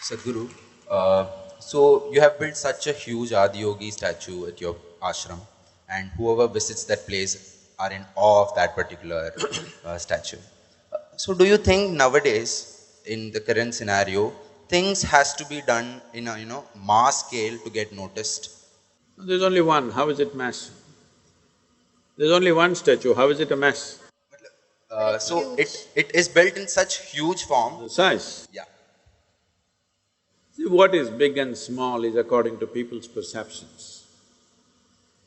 Sadhguru, so you have built such a huge Adiyogi statue at your ashram, and whoever visits that place are in awe of that particular statue. So, do you think nowadays, in the current scenario, things has to be done in a mass scale to get noticed? There's only one, how is it mass? There's only one statue, how is it a mass? So it is built in such huge form. The size. Yeah. See, what is big and small is according to people's perceptions.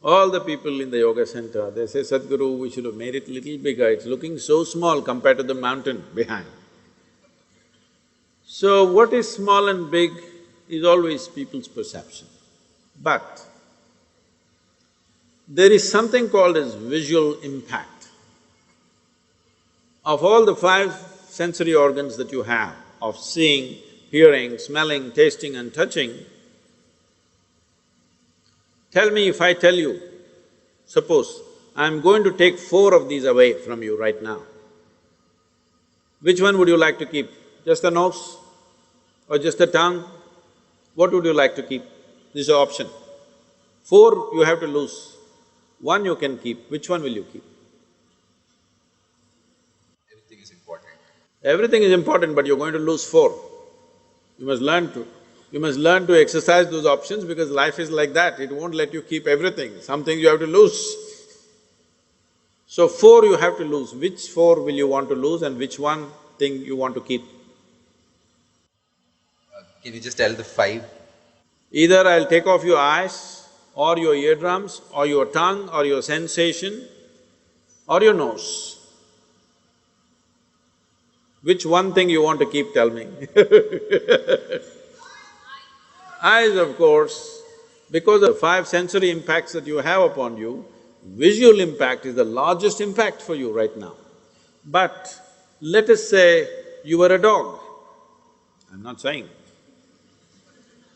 All the people in the yoga center, they say, Sadhguru, we should have made it little bigger, it's looking so small compared to the mountain behind. So what is small and big is always people's perception. But there is something called as visual impact. Of all the five sensory organs that you have, of seeing, hearing, smelling, tasting and touching, tell me if I tell you, suppose I'm going to take four of these away from you right now, which one would you like to keep? Just the nose or just the tongue? What would you like to keep? This is an option. Four you have to lose, one you can keep, which one will you keep? Everything is important. Everything is important, but you're going to lose four. You must learn to exercise those options because life is like that, it won't let you keep everything, some things you have to lose. So four you have to lose, which four will you want to lose and which one thing you want to keep? Can you just tell the five? Either I'll take off your eyes, or your eardrums, or your tongue, or your sensation, or your nose. Which one thing you want to keep, tell me Eyes, of course, because of the five sensory impacts that you have upon you, visual impact is the largest impact for you right now. But let us say you were a dog. I'm not saying.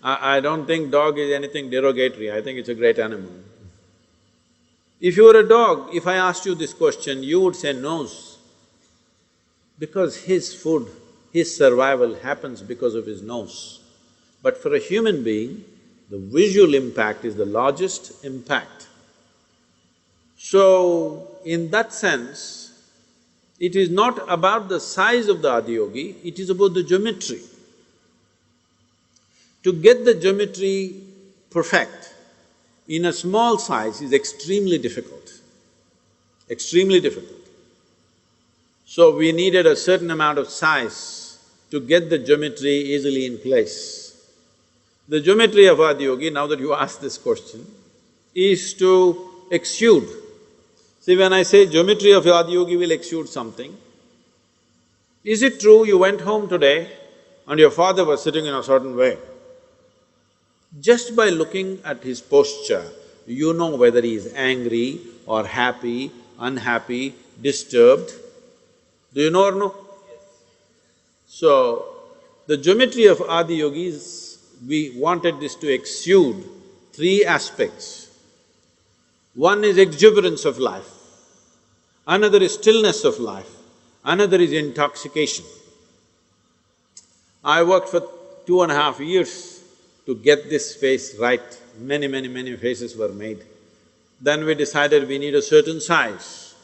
I don't think dog is anything derogatory, I think it's a great animal. If you were a dog, if I asked you this question, you would say nose, because his food, his survival happens because of his nose. But for a human being, the visual impact is the largest impact. So, in that sense, it is not about the size of the Adiyogi, it is about the geometry. To get the geometry perfect in a small size is extremely difficult, extremely difficult. So we needed a certain amount of size to get the geometry easily in place. The geometry of Adiyogi, now that you asked this question, is to exude. See, when I say geometry of Adiyogi will exude something, is it true you went home today and your father was sitting in a certain way? Just by looking at his posture, you know whether he is angry or happy, unhappy, disturbed. Do you know or no? Yes. So, the geometry of Adiyogi is, we wanted this to exude three aspects. One is exuberance of life, another is stillness of life, another is intoxication. I worked for 2.5 years to get this face right, many faces were made. Then we decided we need a certain size,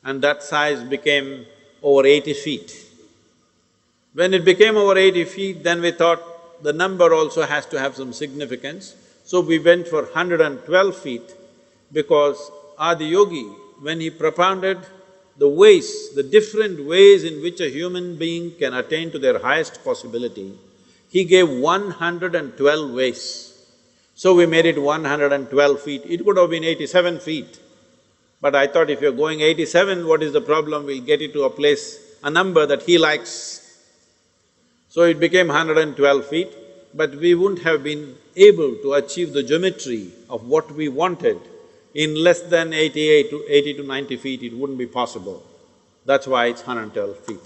and that size became over 80 feet. When it became over 80 feet, then we thought the number also has to have some significance. So we went for 112 feet because Adiyogi, when he propounded the ways, the different ways in which a human being can attain to their highest possibility, he gave 112 ways. So we made it 112 feet. It could have been 87 feet. But I thought if you're going 87, what is the problem? We'll get it to a place, a number that he likes. So it became 112 feet, but we wouldn't have been able to achieve the geometry of what we wanted in less than 80 to 90 feet, it wouldn't be possible. That's why it's 112 feet.